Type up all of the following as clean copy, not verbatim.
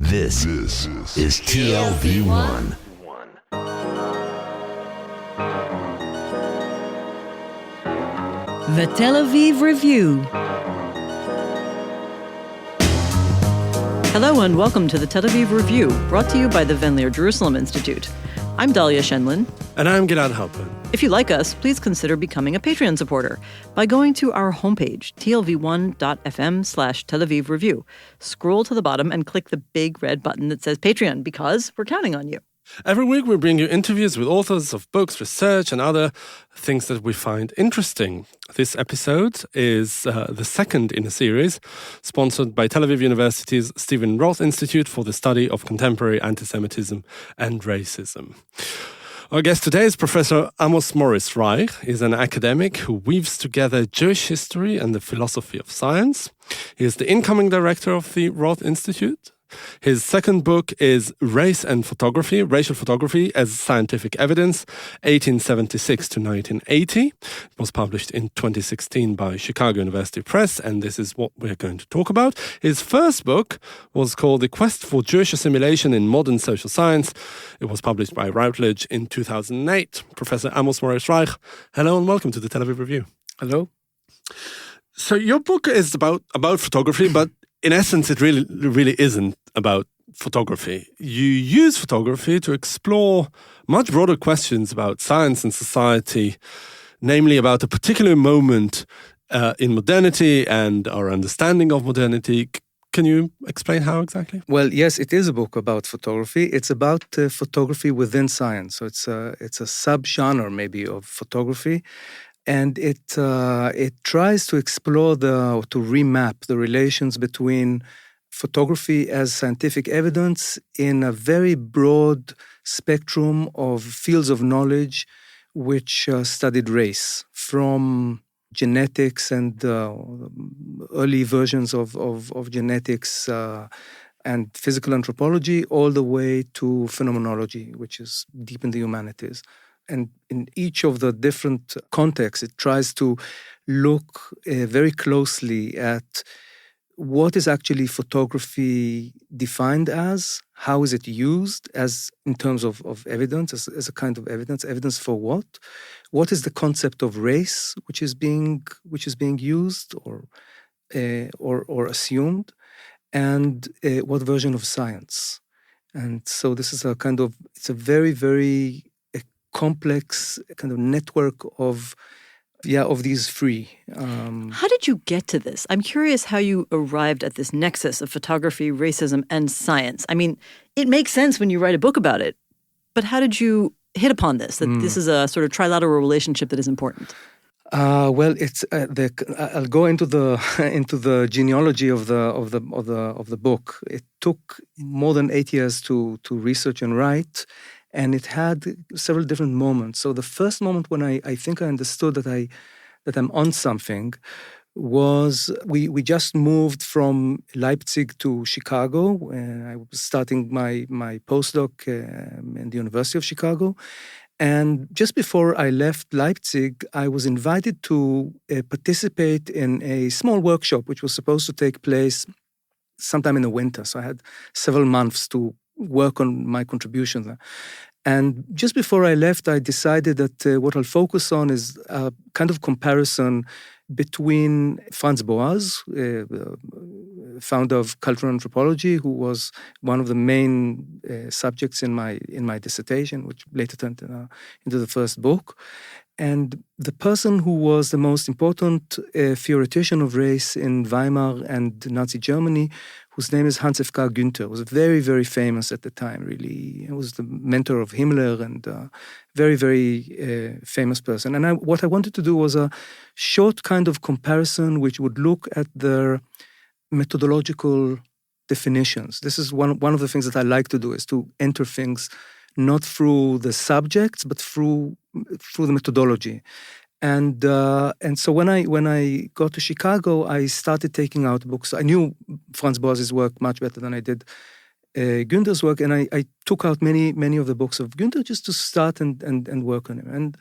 This is TLV1. The Tel Aviv Review. Hello and welcome to the Tel Aviv Review, brought to you by the Van Leer Jerusalem Institute. I'm Dahlia Shenlin. And I'm Gilad Halpern. If you like us, please consider becoming a Patreon supporter by going to our homepage, tlv1.fm/Tel Aviv Review. Scroll to the bottom and click the big red button that says Patreon, because we're counting on you. Every week we bring you interviews with authors of books, research, and other things that we find interesting. This episode is the second in a series sponsored by Tel Aviv University's Stephen Roth Institute for the Study of Contemporary Anti-Semitism and Racism. Our guest today is Professor Amos Morris Reich. He's an academic who weaves together Jewish history and the philosophy of science. He is the incoming director of the Roth Institute. His second book is Race and Photography, Racial Photography as Scientific Evidence, 1876 to 1980. It was published in 2016 by Chicago University Press, and this is what we're going to talk about. His first book was called The Quest for Jewish Assimilation in Modern Social Science. It was published by Routledge in 2008. Professor Amos Morris Reich, hello and welcome to the Tel Aviv Review. Hello. So your book is about photography, but in essence, it really isn't about photography. You use photography to explore much broader questions about science and society, namely about a particular moment in modernity and our understanding of modernity. Can you explain how exactly? Well, yes, it is a book about photography. It's about photography within science. So it's a subgenre maybe of photography. And it tries to explore to remap the relations between photography as scientific evidence in a very broad spectrum of fields of knowledge which studied race, from genetics and early versions of genetics and physical anthropology, all the way to phenomenology, which is deep in the humanities. And in each of the different contexts, it tries to look very closely at what is actually photography defined as, how is it used as in terms of evidence, as a kind of evidence for what is the concept of race which is being used or assumed, and what version of science. And so this is it's a very, very complex kind of network of these three. How did you get to this? I'm curious how you arrived at this nexus of photography, racism, and science. I mean, it makes sense when you write a book about it, but how did you hit upon this? That this is a sort of trilateral relationship that is important. Well, it's I'll go into the genealogy of the book. It took more than 8 years to research and write. And it had several different moments. So the first moment when I think I understood that I'm on something was we just moved from Leipzig to Chicago. I was starting my postdoc in the University of Chicago. And just before I left Leipzig, I was invited to participate in a small workshop, which was supposed to take place sometime in the winter. So I had several months to work on my contribution there. And just before I left, I decided that what I'll focus on is a kind of comparison between Franz Boas, founder of cultural anthropology, who was one of the main subjects in my dissertation, which later turned into the first book, and the person who was the most important theoretician of race in Weimar and Nazi Germany, whose name is Hans F.K. Günther, was very, very famous at the time, really. He was the mentor of Himmler and very, very famous person. And what I wanted to do was a short kind of comparison which would look at their methodological definitions. This is one of the things that I like to do, is to enter things not through the subjects, but through the methodology. And so when I got to Chicago, I started taking out books. I knew Franz Boas's work much better than I did Günther's work, and I took out many of the books of Günther just to start and work on him. And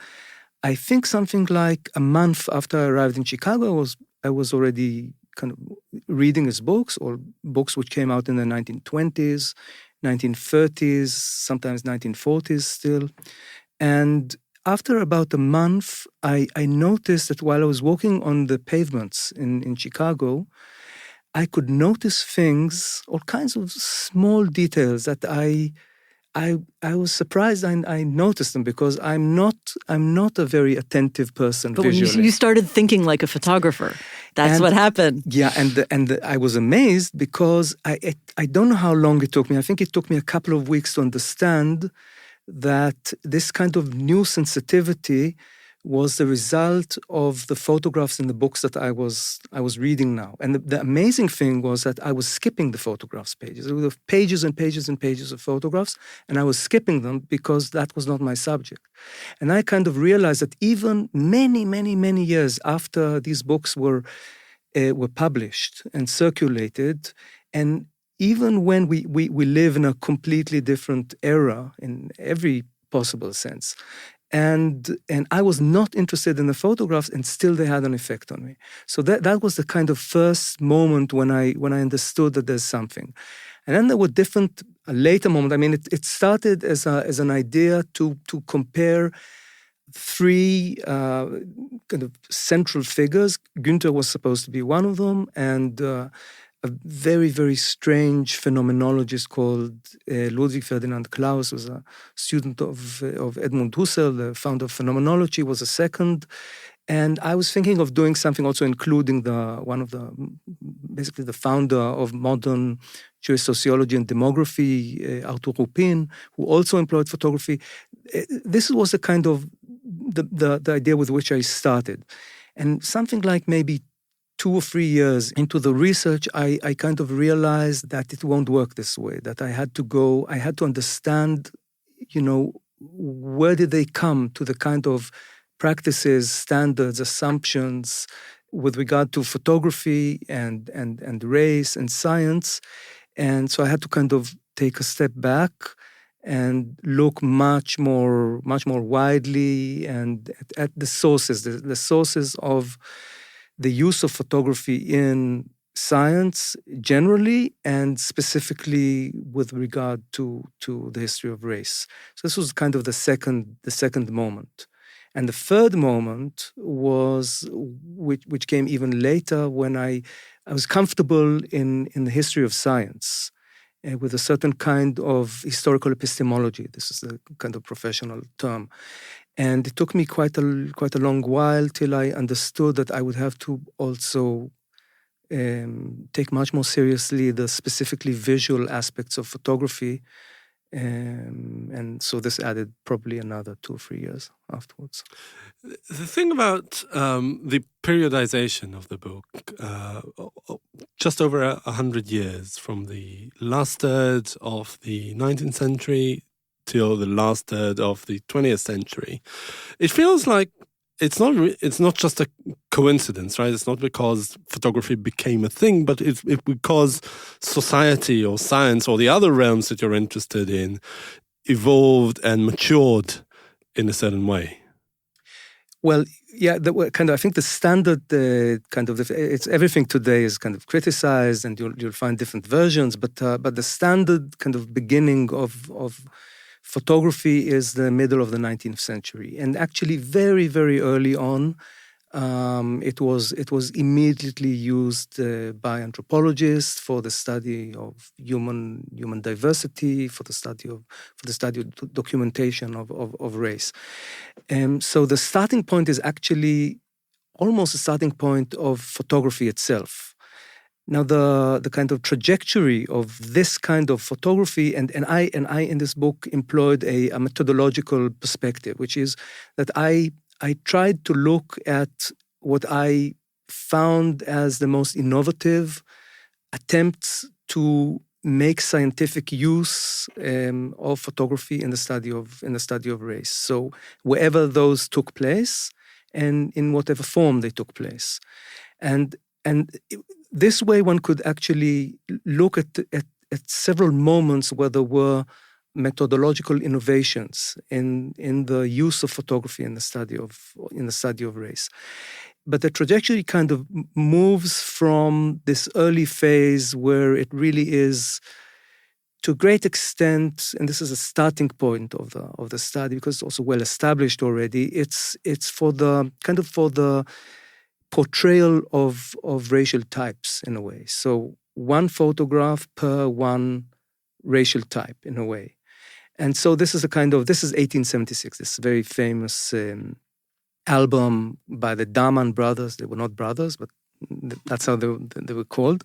I think something like a month after I arrived in Chicago, I was already kind of reading his books, or books which came out in the 1920s, 1930s, sometimes 1940s still. And after about a month, I noticed that while I was walking on the pavements in Chicago, I could notice things, all kinds of small details that I was surprised I noticed them, because I'm not a very attentive person But visually. when you started thinking like a photographer, that's what happened. Yeah, and I was amazed, because I don't know how long it took me. I think it took me a couple of weeks to understand that this kind of new sensitivity was the result of the photographs in the books that I was reading now. And the amazing thing was that I was skipping the photographs pages. There were pages and pages and pages of photographs, and I was skipping them because that was not my subject. And I kind of realized that even many, many, many years after these books were published and circulated, and even when we live in a completely different era in every possible sense, and I was not interested in the photographs, and still they had an effect on me. So that was the kind of first moment when I understood that there's something. And then there were different later moments. I mean, it started as an idea to compare three kind of central figures. Günther was supposed to be one of them, and a very, very strange phenomenologist called Ludwig Ferdinand Klaus, was a student of Edmund Husserl, the founder of phenomenology, was a second. And I was thinking of doing something also including basically the founder of modern Jewish sociology and demography, Arthur Rupin, who also employed photography. This was the kind of the idea with which I started. And something like maybe 2 or 3 years into the research, I kind of realized that it won't work this way, that I had to understand, where did they come to the kind of practices, standards, assumptions with regard to photography and race and science. And so I had to kind of take a step back and look much more widely and at the sources, the sources of the use of photography in science generally, and specifically with regard to the history of race. So this was kind of the second moment. And the third moment was, which came even later, when I was comfortable in the history of science with a certain kind of historical epistemology. This is a kind of professional term. And it took me quite a long while till I understood that I would have to also take much more seriously the specifically visual aspects of photography. And so this added probably another 2 or 3 years afterwards. The thing about the periodization of the book, just over 100 years from the last third of the 19th century till the last third of the 20th century, it feels like it's not just a coincidence, right? It's not because photography became a thing, but it's because society or science or the other realms that you're interested in evolved and matured in a certain way. Well, yeah, I think the standard it's everything today is kind of criticized, and you'll find different versions, but the standard kind of beginning of photography is the middle of the 19th century, and actually very, very early on, it was immediately used by anthropologists for the study of human diversity, for the study of documentation of race. So the starting point is actually almost the starting point of photography itself. Now, the kind of trajectory of this kind of photography, and I in this book employed a methodological perspective, which is that I tried to look at what I found as the most innovative attempts to make scientific use of photography in the study of race. So wherever those took place, and in whatever form they took place, and this way one could actually look at several moments where there were methodological innovations in the use of photography in the study of race. the trajectory kind of moves from this early phase where it really is, to a great extent, and this is a starting point of the study because it's also well established already. It's for the portrayal of racial types in a way. So one photograph per one racial type in a way. And so this is 1876, this very famous album by the Daman brothers. They were not brothers, but that's how they were called.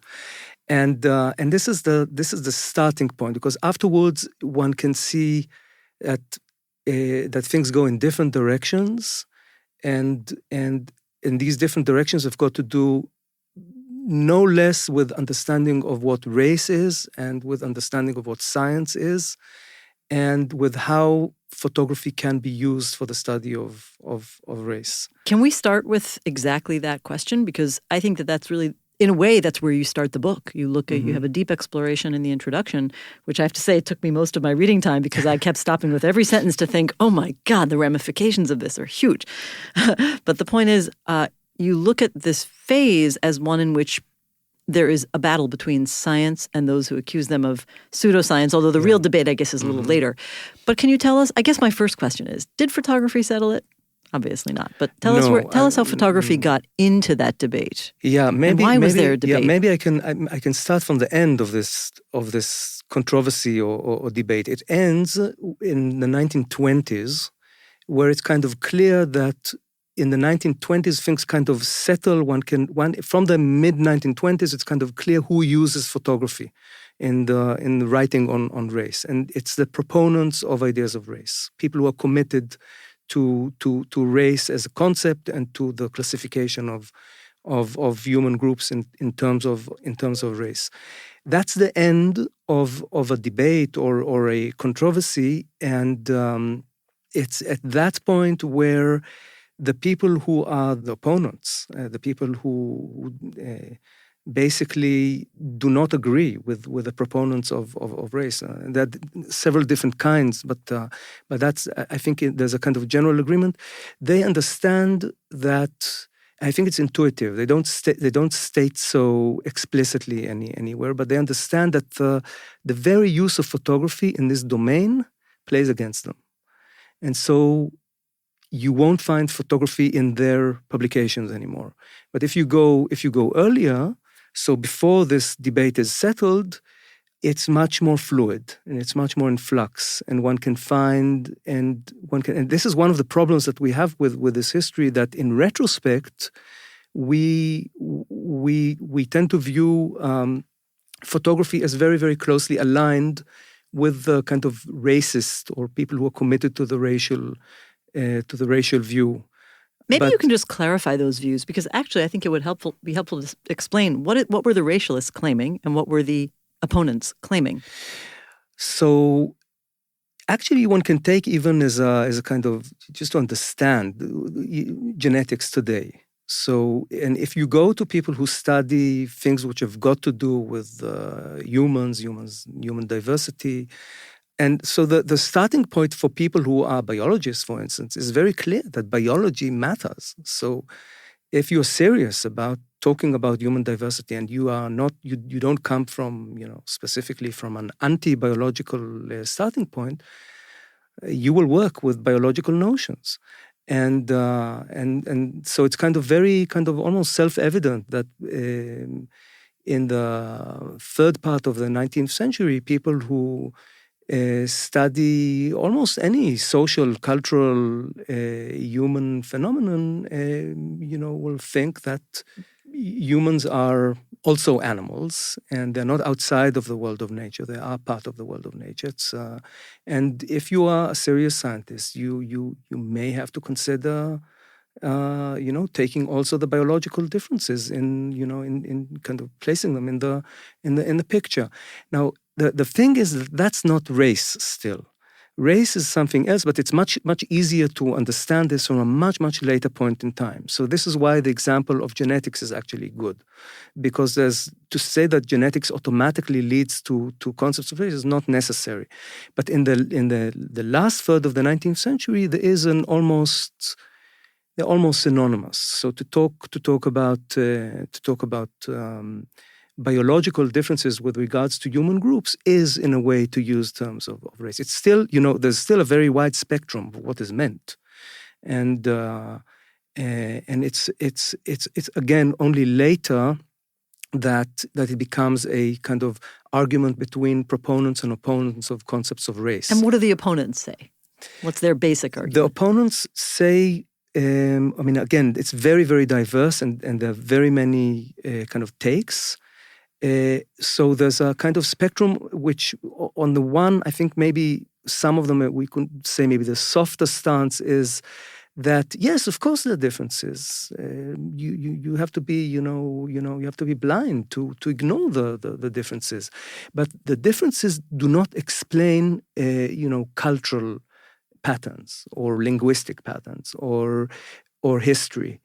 And this is the starting point, because afterwards one can see that things go in different directions, and these different directions have got to do no less with understanding of what race is, and with understanding of what science is, and with how photography can be used for the study of race. Can we start with exactly that question? Because I think that's really, in a way, that's where you start the book. You look at, you have a deep exploration in the introduction, which I have to say it took me most of my reading time because I kept stopping with every sentence to think, oh my God, the ramifications of this are huge. But the point is, you look at this phase as one in which there is a battle between science and those who accuse them of pseudoscience, although the real debate, I guess, is a little later. But can you tell us, I guess my first question is, did photography settle it? Obviously not. But tell us how photography got into that debate. Yeah, maybe. And why was there a debate? Yeah, maybe I can start from the end of this controversy or debate. It ends in the 1920s, where it's kind of clear that in the 1920s things kind of settle. From the mid 1920s, it's kind of clear who uses photography in the writing on race, and it's the proponents of ideas of race, people who are committed to race as a concept and to the classification of human groups in terms of race. That's the end of a debate or a controversy, and it's at that point where the people who are the opponents, the people who basically do not agree with the proponents of race. There are several different kinds, but that's, I think there's a kind of general agreement. They understand that, I think it's intuitive. They don't state so explicitly anywhere, but they understand that the very use of photography in this domain plays against them. And so you won't find photography in their publications anymore. But if you go earlier, so before this debate is settled, it's much more fluid and it's much more in flux, and one can find and this is one of the problems that we have with this history, that in retrospect we tend to view photography as very, very closely aligned with the kind of racist or people who are committed to the racial view. Maybe you can just clarify those views, because actually I think it would be helpful to explain what were the racialists claiming and what were the opponents claiming. So actually one can take even as a kind of, just to understand genetics today. So, and if you go to people who study things which have got to do with human diversity, and so the starting point for people who are biologists, for instance, is very clear that biology matters. So if you're serious about talking about human diversity and you don't come from, specifically from an anti-biological starting point, you will work with biological notions. And so it's kind of almost self-evident that in the third part of the 19th century, people who study almost any social, cultural, human phenomenon, will think that humans are also animals, and they're not outside of the world of nature. They are part of the world of nature. And if you are a serious scientist, you may have to consider, taking also the biological differences in kind of placing them in the picture. Now, the thing is that's not race still. Race is something else, but it's much, much easier to understand this from a much, much later point in time. So this is why the example of genetics is actually good, because to say that genetics automatically leads to concepts of race is not necessary. But in the last third of the 19th century, there is an almost they're almost synonymous. So to talk about biological differences with regards to human groups is, in a way, to use terms of race. It's still, there's still a very wide spectrum of what is meant, and it's again only later that it becomes a kind of argument between proponents and opponents of concepts of race. And what do the opponents say? What's their basic argument? The opponents say, again, it's very, very diverse, and there are very many kind of takes. So there's a kind of spectrum which, on the one, I think maybe some of them, we could say maybe the softer stance is that, yes, of course there are differences. You have to be, you have to be blind to ignore the differences. But the differences do not explain, cultural patterns or linguistic patterns or history.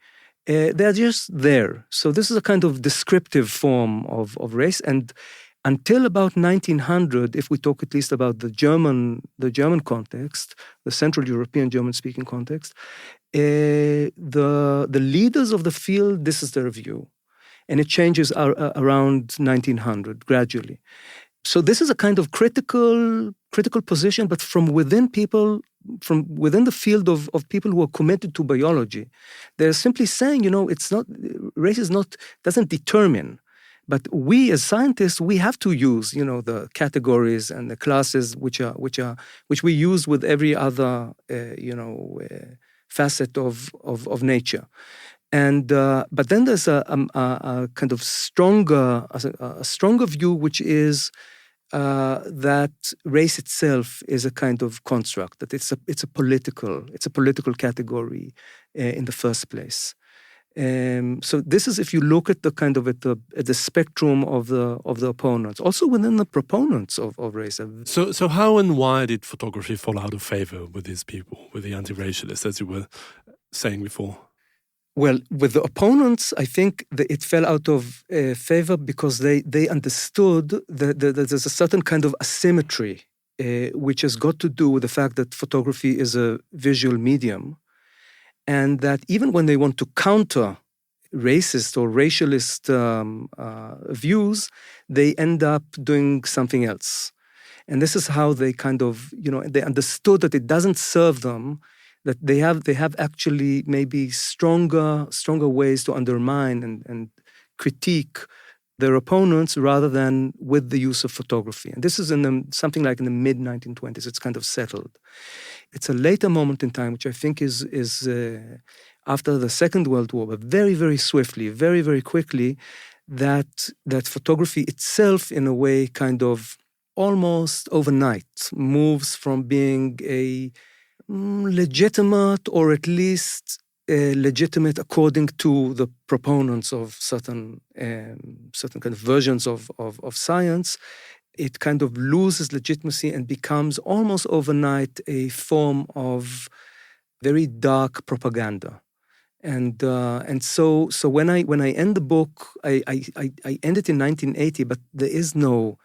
They're just there. So this is a kind of descriptive form of race. And until about 1900, if we talk at least about the German context, the Central European German-speaking context, the leaders of the field, this is their view. And it changes around 1900, gradually. So this is a kind of critical position, but from within the field of people who are committed to biology. They're simply saying, race doesn't determine, but we as scientists, we have to use, the categories and the classes which we use with every other, facet of nature. And but then there's a kind of stronger view, which is that race itself is a kind of construct, that it's a political category in the first place. So this is, if you look at the kind of at the spectrum of the opponents, also within the proponents of race. So how and why did photography fall out of favor with these people, with the anti-racialists, as you were saying before? Well, with the opponents, I think that it fell out of favor because they understood that there's a certain kind of asymmetry, which has got to do with the fact that photography is a visual medium, and that even when they want to counter racist or racialist views, they end up doing something else. And this is how they kind of, they understood that it doesn't serve them, that they have actually maybe stronger ways to undermine and critique their opponents rather than with the use of photography. And this is something like in the mid-1920s. It's kind of settled. It's a later moment in time, which I think is after the Second World War, but very, very swiftly, very, very quickly, that photography itself, in a way, kind of almost overnight moves from being a legitimate, or at least legitimate according to the proponents of certain kind of versions of science, it kind of loses legitimacy and becomes almost overnight a form of very dark propaganda. And so when I end the book, I end it in 1980, but there is no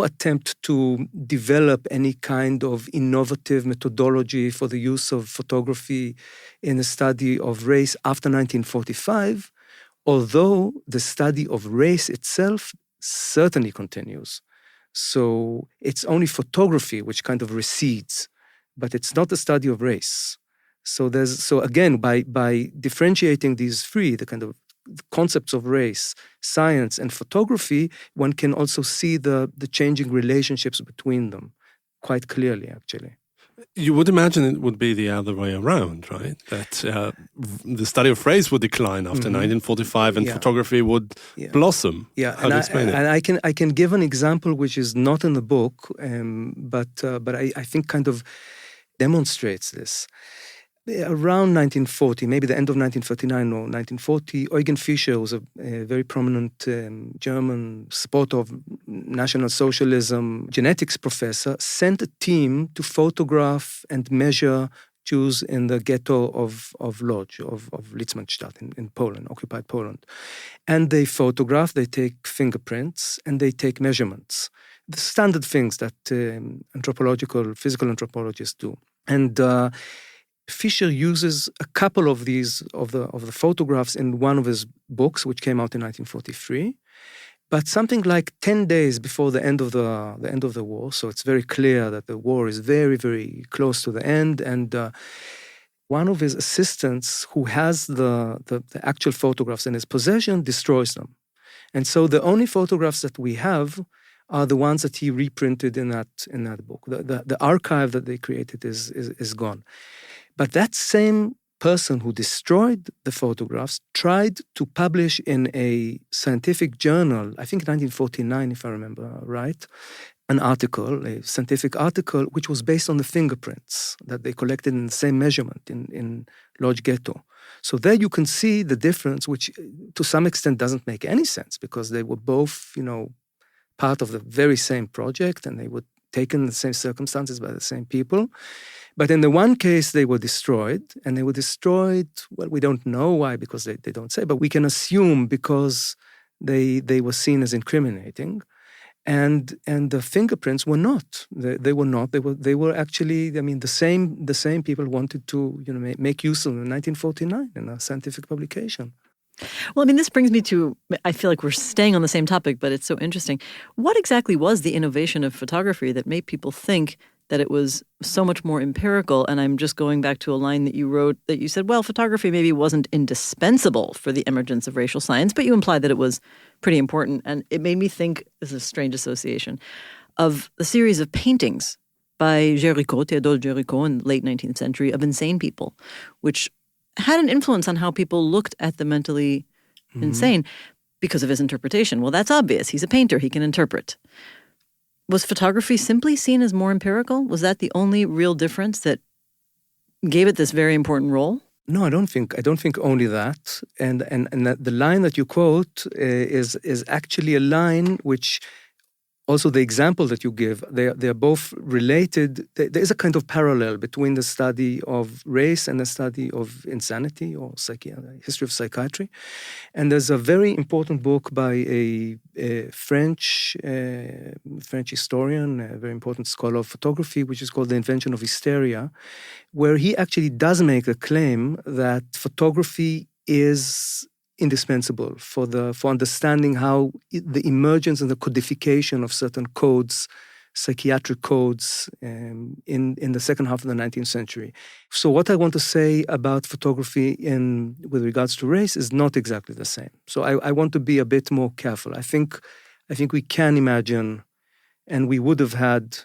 attempt to develop any kind of innovative methodology for the use of photography in the study of race after 1945, although the study of race itself certainly continues. So it's only photography which kind of recedes, but it's not the study of race. So again, by differentiating these three, the kind of concepts of race, science, and photography, one can also see the changing relationships between them quite clearly, actually. You would imagine it would be the other way around, right? That the study of race would decline after 1945 and photography would blossom. Yeah, How do you explain it? And I can give an example which is not in the book, but I think kind of demonstrates this. Around 1940, maybe the end of 1939 or 1940, Eugen Fischer was a very prominent German supporter of National Socialism, genetics professor, sent a team to photograph and measure Jews in the ghetto of Lodz, of Litzmannstadt in Poland, occupied Poland. And they photograph, they take fingerprints, and they take measurements. The standard things that physical anthropologists do. And Fisher uses a couple of these of the photographs in one of his books, which came out in 1943. But something like 10 days before the end of the war, so it's very clear that the war is very, very close to the end. And one of his assistants, who has the actual photographs in his possession, destroys them. And so the only photographs that we have are the ones that he reprinted in that book. The archive that they created is gone. But that same person who destroyed the photographs tried to publish in a scientific journal, I think 1949, if I remember right, an article, a scientific article, which was based on the fingerprints that they collected in the same measurement in Lodz Ghetto. So there you can see the difference, which to some extent doesn't make any sense, because they were both, part of the very same project, and they were taken in the same circumstances by the same people. But in the one case, they were destroyed, and they were destroyed, well, we don't know why, because they don't say, but we can assume because they were seen as incriminating. And the fingerprints were not. They were not. They were actually, the same people wanted to, make use of them in 1949 in a scientific publication. Well, this brings me to, I feel like we're staying on the same topic, but it's so interesting. What exactly was the innovation of photography that made people think that it was so much more empirical? And I'm just going back to a line that you wrote that you said, well, photography maybe wasn't indispensable for the emergence of racial science, but you implied that it was pretty important. And it made me think, this is a strange association, of a series of paintings by Géricault, Théodore Géricault in the late 19th century, of insane people, which had an influence on how people looked at the mentally insane because of his interpretation. Well, that's obvious. He's a painter. He can interpret. Was photography simply seen as more empirical? Was that the only real difference that gave it this very important role? No, I don't think only that. And that the line that you quote is actually a line which, also the example that you give, they are both related. There is a kind of parallel between the study of race and the study of insanity, or history of psychiatry. And there's a very important book by a French historian, a very important scholar of photography, which is called The Invention of Hysteria, where he actually does make the claim that photography is indispensable for understanding how the emergence and the codification of certain codes, psychiatric codes, in the second half of the 19th century. So what I want to say about photography with regards to race is not exactly the same. So I want to be a bit more careful. I think we can imagine, and we would have had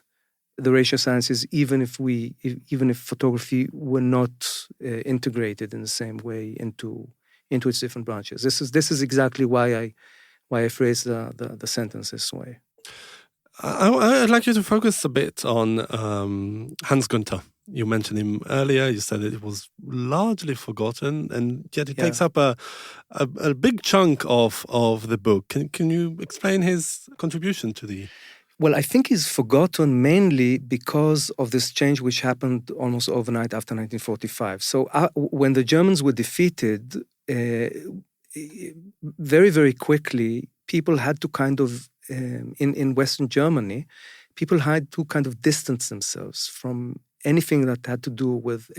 the racial sciences even if photography were not integrated in the same way into its different branches. This is exactly why I phrase the sentence this way. I'd like you to focus a bit on Hans Günther. You mentioned him earlier. You said that it was largely forgotten, and yet it takes up a big chunk of the book. Can you explain his contribution to the? Well, I think he's forgotten mainly because of this change which happened almost overnight after 1945. So when the Germans were defeated, very, very quickly, people had to kind of, in Western Germany, people had to kind of distance themselves from anything that had to do with,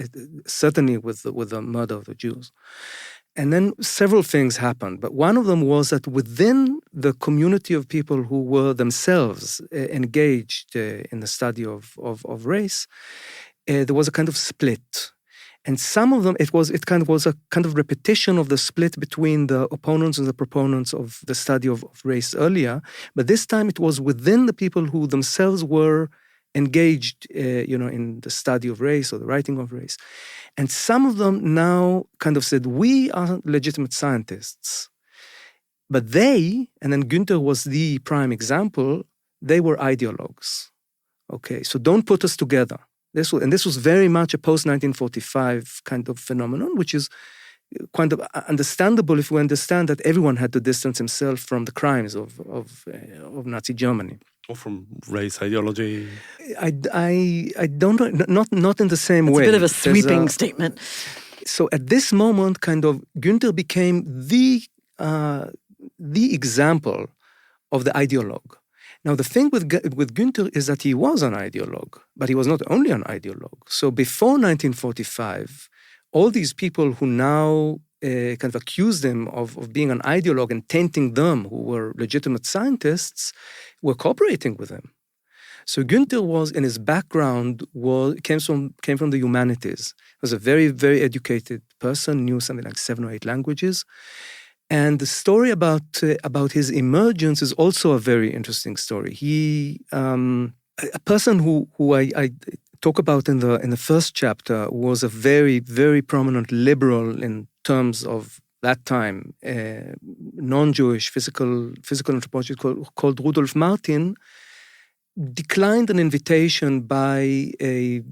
certainly with the murder of the Jews. And then several things happened, but one of them was that within the community of people who were themselves engaged in the study of race, there was a kind of split. And some of them, it was a kind of repetition of the split between the opponents and the proponents of the study of race earlier. But this time it was within the people who themselves were engaged, in the study of race or the writing of race. And some of them now kind of said, we are legitimate scientists. But they, and then Günther was the prime example, they were ideologues. Okay, so don't put us together. This was very much a post-1945 kind of phenomenon, which is kind of understandable if we understand that everyone had to distance himself from the crimes of Nazi Germany. Or from race ideology? I don't know, not in the same way. It's a bit of a sweeping statement. So at this moment, kind of, Günther became the example of the ideologue. Now, the thing with Günther is that he was an ideologue, but he was not only an ideologue. So before 1945, all these people who now kind of accused him of being an ideologue and tainting them, who were legitimate scientists, were cooperating with him. So Günther was, in his background, came from the humanities. He was a very, very educated person, knew something like 7 or 8 languages. And the story about his emergence is also a very interesting story. He, a person who I talk about in the first chapter, was a very, very prominent liberal in terms of that time, non-Jewish physical anthropologist called Rudolf Martin, declined an invitation by a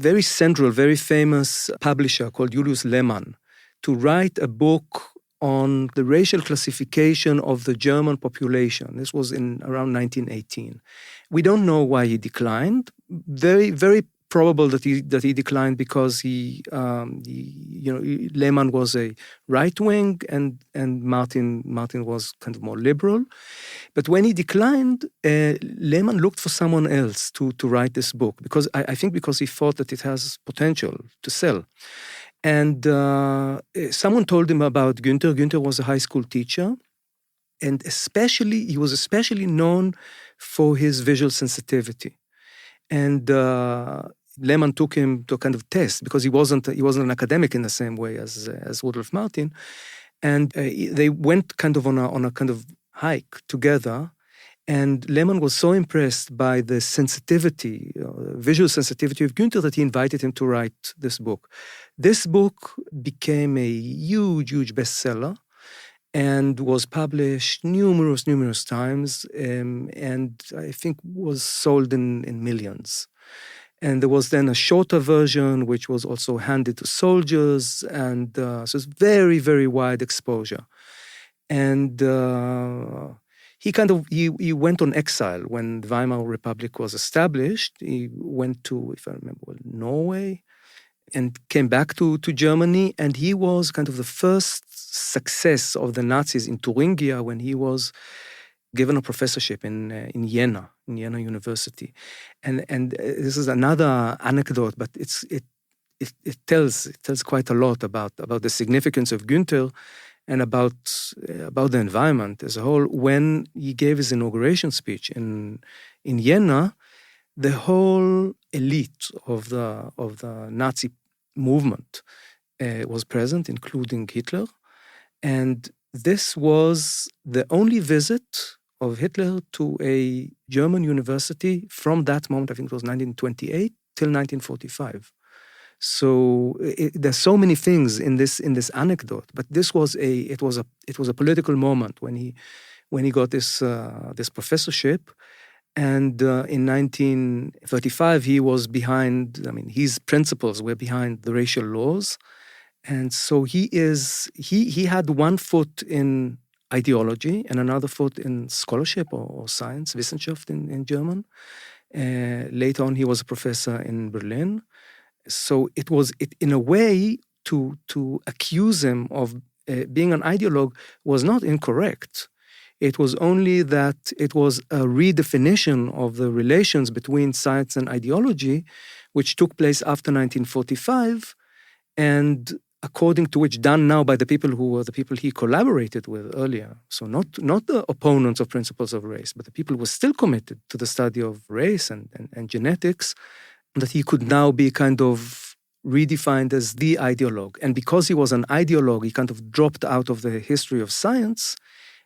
very central, very famous publisher called Julius Lehmann to write a book on the racial classification of the German population. This was in around 1918. We don't know why he declined. Very, very probable that he declined because Lehmann was a right wing and Martin was kind of more liberal. But when he declined, Lehmann looked for someone else to write this book because I think because he thought that it has potential to sell. And someone told him about Günther. Günther was a high school teacher, and he was especially known for his visual sensitivity. And Lehmann took him to a kind of test because he wasn't an academic in the same way as Rudolf Martin, and they went kind of on a kind of hike together. And Lehmann was so impressed by the sensitivity, visual sensitivity of Günther, that he invited him to write this book. This book became a huge, huge bestseller and was published numerous times, and I think was sold in millions. And there was then a shorter version, which was also handed to soldiers, and so it's very, very wide exposure. And he went on exile when the Weimar Republic was established. He went to, if I remember, Norway, and came back to Germany. And he was kind of the first success of the Nazis in Thuringia when he was given a professorship in Jena University. And this is another anecdote, but it tells quite a lot about the significance of Günther and about the environment as a whole. When he gave his inauguration speech in Jena, the whole elite of the Nazi movement was present, including Hitler. And this was the only visit of Hitler to a German university from that moment. I think it was 1928 till 1945. So there's so many things in this anecdote, but this was it was a political moment when he got this professorship, and in 1935 he was behind. I mean, his principles were behind the racial laws, and so he had one foot in ideology and another foot in scholarship or science, Wissenschaft in German. Later on, he was a professor in Berlin. So it in a way to accuse him of being an ideologue was not incorrect. It was only that it was a redefinition of the relations between science and ideology, which took place after 1945, and according to which done now by the people who were the people he collaborated with earlier. So not the opponents of principles of race, but the people who were still committed to the study of race and genetics, that he could now be kind of redefined as the ideologue. And because he was an ideologue, he kind of dropped out of the history of science.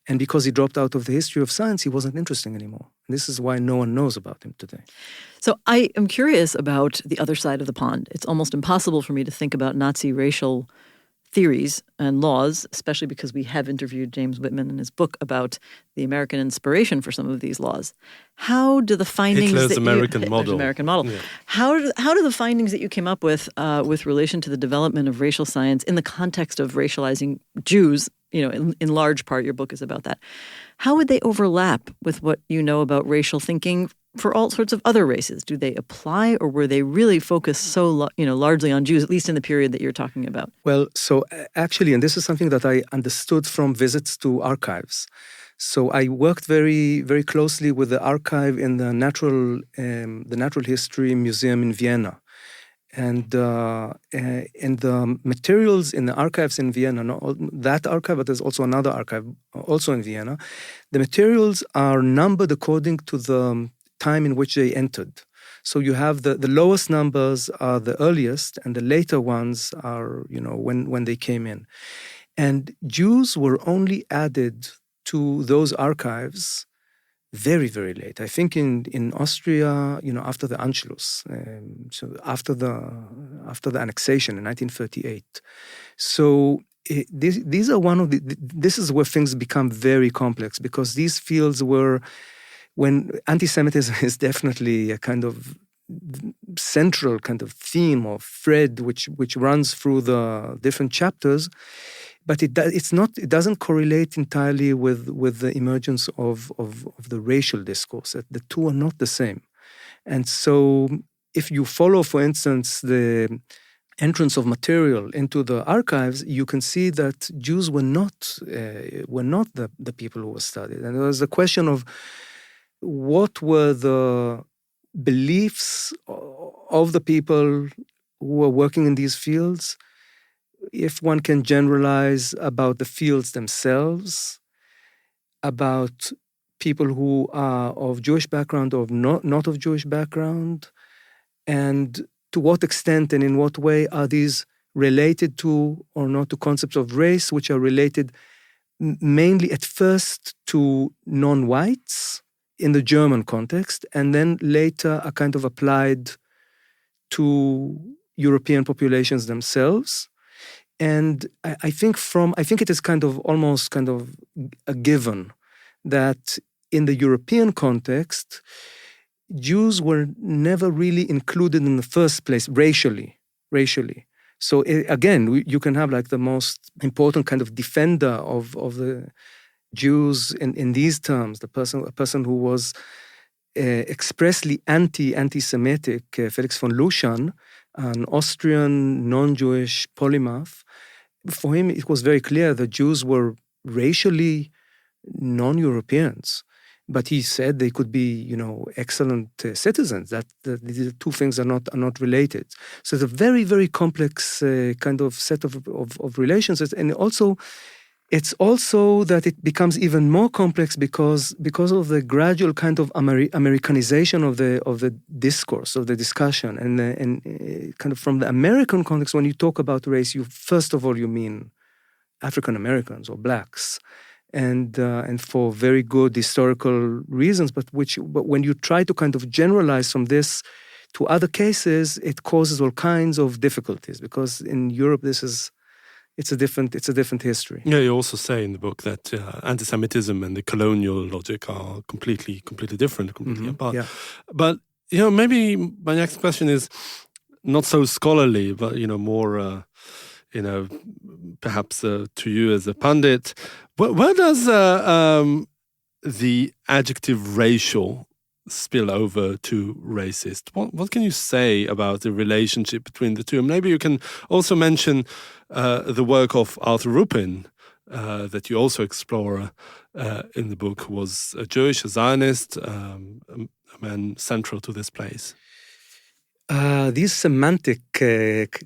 And because he dropped out of the history of science, he wasn't interesting anymore. And this is why no one knows about him today. So I am curious about the other side of the pond. It's almost impossible for me to think about Nazi racial theories and laws, especially because we have interviewed James Whitman in his book about the American inspiration for some of these laws. How do the findings Hitler's that American model. Yeah. How do the findings that you came up with relation to the development of racial science in the context of racializing Jews, in large part your book is about that. How would they overlap with what you know about racial thinking for all sorts of other races? Do they apply, or were they really focused largely on Jews, at least in the period that you're talking about? Well, so actually, and this is something that I understood from visits to archives. So I worked very, very closely with the archive in the Natural History Museum in Vienna. And the materials in the archives in Vienna, not that archive, but there's also another archive also in Vienna, the materials are numbered according to the time in which they entered. So you have the lowest numbers are the earliest, and the later ones are, when they came in. And Jews were only added to those archives very, very late. I think in Austria, after the Anschluss, so after the annexation in 1938. So these are this is where things become very complex, because these fields were, when anti-Semitism is definitely a kind of central kind of theme or thread which runs through the different chapters. But it doesn't correlate entirely with the emergence of the racial discourse. The two are not the same. And so if you follow, for instance, the entrance of material into the archives, you can see that Jews were not the people who were studied. And there was a question of what were the beliefs of the people who were working in these fields, if one can generalize about the fields themselves, about people who are of Jewish background or not of Jewish background, and to what extent and in what way are these related to or not to concepts of race, which are related mainly at first to non-whites in the German context, and then later are kind of applied to European populations themselves. And I think it is almost a given that in the European context, Jews were never really included in the first place racially. So again, you can have like the most important kind of defender of the Jews in these terms, a person who was expressly anti-Semitic, Felix von Luschan, an Austrian non-Jewish polymath. For him, it was very clear that Jews were racially non-Europeans, but he said they could be, excellent citizens. That the two things are not related. So it's a very, very complex kind of set of relations, and it's also that it becomes even more complex because of the gradual kind of Americanization of the discourse, of the discussion, and kind of from the American context, when you talk about race, first of all you mean African Americans or blacks, and for very good historical reasons, but when you try to kind of generalize from this to other cases, it causes all kinds of difficulties, because in Europe it's a different history. Yeah, you also say in the book that anti-Semitism and the colonial logic are completely different, completely apart. Yeah. But maybe my next question is not so scholarly, but more, perhaps to you as a pundit. Where does the adjective racial spill over to racist? What can you say about the relationship between the two? And maybe you can also mention the work of Arthur Rupin that you also explore in the book, who was a Jewish, a Zionist, a man central to this place. These semantic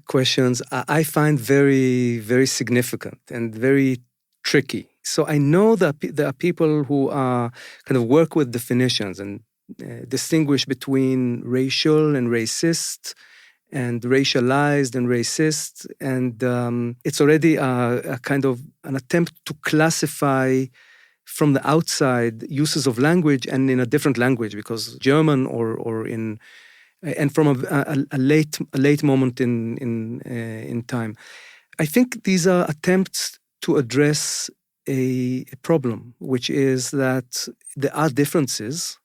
questions I find very, very significant and very tricky. So I know that there are people who are kind of work with definitions and distinguish between racial and racist and racialized and racist. And it's already a kind of an attempt to classify from the outside uses of language and in a different language, because German or in... and from a late moment in time. I think these are attempts to address a problem, which is that there are differences,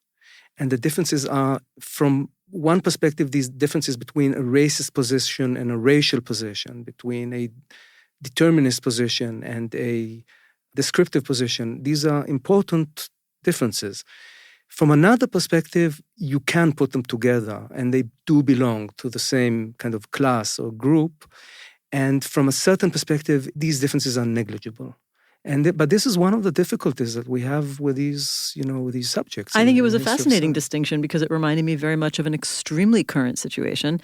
and the differences are, from one perspective, these differences between a racist position and a racial position, between a determinist position and a descriptive position. These are important differences. From another perspective, you can put them together, and they do belong to the same kind of class or group. And from a certain perspective, these differences are negligible. But this is one of the difficulties that we have with these, with these subjects. I think it was a history of fascinating science. distinction because it reminded me very much of an extremely current situation,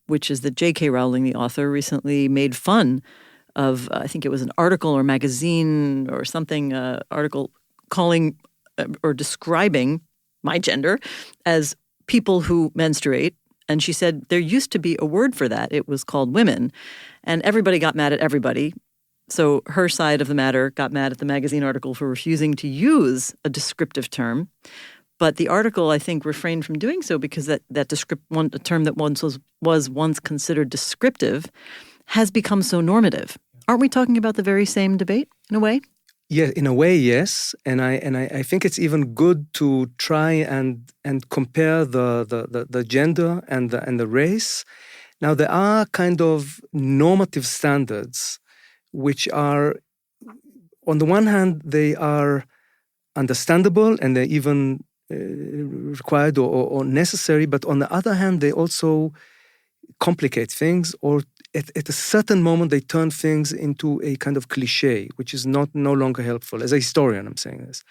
which is that J.K. Rowling, the author, recently made fun of, I think it was an article or magazine or something, article calling or describing my gender as people who menstruate. And she said there used to be a word for that. It was called women. And everybody got mad at everybody. So her side of the matter got mad at the magazine article for refusing to use a descriptive term. But the article, I think, refrained from doing so because a term that once was once considered descriptive has become so normative. Aren't we talking about the very same debate in a way? Yeah, in a way, yes, and I think it's even good to try and compare the gender and the race. Now there are kind of normative standards, which are, on the one hand, they are understandable and they're even required or necessary, but on the other hand, they also complicate things, or at a certain moment they turn things into a kind of cliche, which is no longer helpful. As a historian, I'm saying this.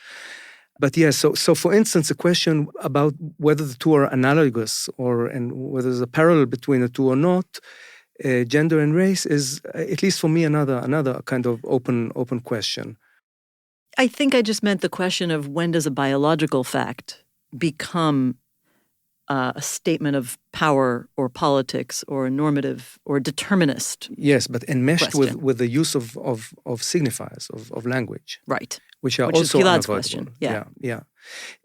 But yes, so for instance, a question about whether the two are analogous and whether there's a parallel between the two or not, gender and race is, at least for me, another kind of open question. I think I just meant the question of when does a biological fact become a statement of power or politics or normative or determinist. Yes, but enmeshed question. with the use of signifiers, of language. Right. Which are Which also is Gilad's unavoidable. question. Yeah.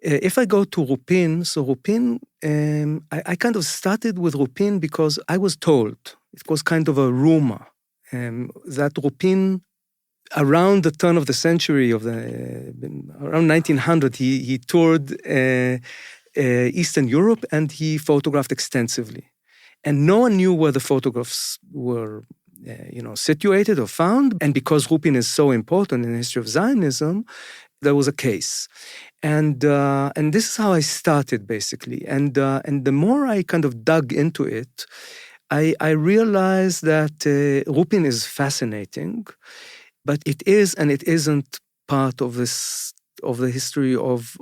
If I go to Rupin, so Rupin, I kind of started with Rupin because I was told, it was kind of a rumor, that Rupin, around the turn of the century, around 1900, he toured Eastern Europe and he photographed extensively. And no one knew where the photographs were situated or found. And because Rupin is so important in the history of Zionism, there was a case. And this is how I started, basically. And the more I kind of dug into it, I realized that Rupin is fascinating, but it is and it isn't part of the history of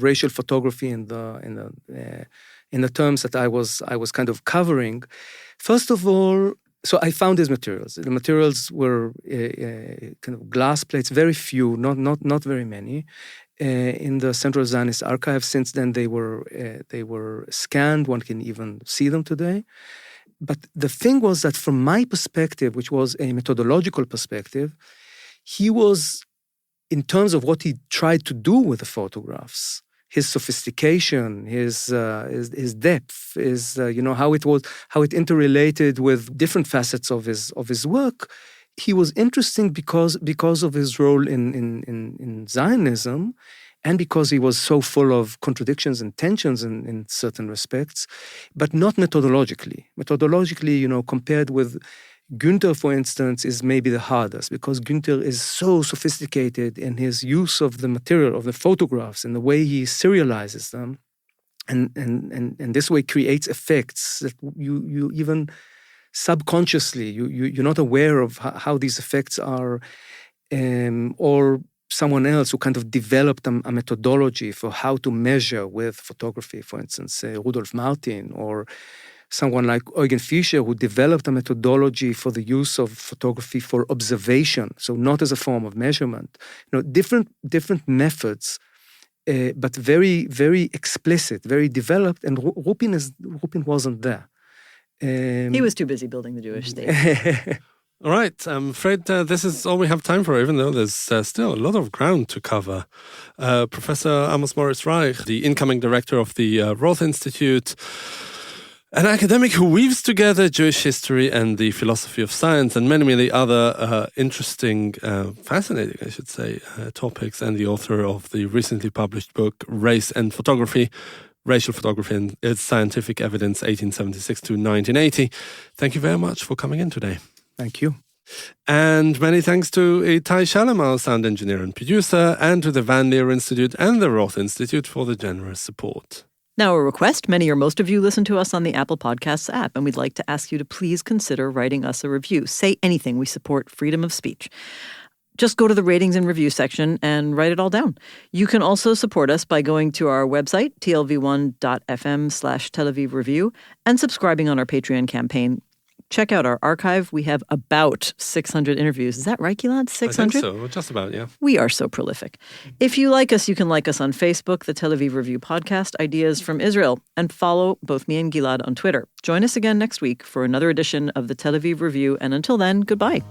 racial photography in the terms that I was kind of covering. First of all, so I found these materials. The materials were kind of glass plates, very few, not very many, in the Central Zionist Archive. Since then, they were scanned. One can even see them today. But the thing was that from my perspective, which was a methodological perspective, he was, in terms of what he tried to do with the photographs, his sophistication, his depth, how it interrelated with different facets of his work. He was interesting because of his role in Zionism, and because he was so full of contradictions and tensions in certain respects, but not methodologically. Methodologically, compared with Günther, for instance, is maybe the hardest, because Günther is so sophisticated in his use of the material, of the photographs, and the way he serializes them, and this way creates effects that you even subconsciously, you're not aware of how these effects are, or someone else who kind of developed a methodology for how to measure with photography, for instance, Rudolf Martin, or someone like Eugen Fischer, who developed a methodology for the use of photography for observation, so not as a form of measurement. Different methods, but very, very explicit, very developed, and Rupin wasn't there. He was too busy building the Jewish state. All right, I'm afraid this is all we have time for, even though there's still a lot of ground to cover. Professor Amos Moritz Reich, the incoming director of the Roth Institute, an academic who weaves together Jewish history and the philosophy of science and many, many other interesting, fascinating, I should say, topics, and the author of the recently published book, Race and Photography, Racial Photography and Its Scientific Evidence, 1876 to 1980. Thank you very much for coming in today. Thank you. And many thanks to Itai Shalom, our sound engineer and producer, and to the Van Leer Institute and the Roth Institute for the generous support. Now, a request. Many or most of you listen to us on the Apple Podcasts app, and we'd like to ask you to please consider writing us a review. Say anything. We support freedom of speech. Just go to the ratings and review section and write it all down. You can also support us by going to our website, tlv1.fm/Tel Aviv Review, and subscribing on our Patreon campaign. Check out our archive. We have about 600 interviews. Is that right, Gilad? 600? I think so. Just about, yeah. We are so prolific. If you like us, you can like us on Facebook, the Tel Aviv Review podcast, Ideas from Israel, and follow both me and Gilad on Twitter. Join us again next week for another edition of the Tel Aviv Review. And until then, goodbye.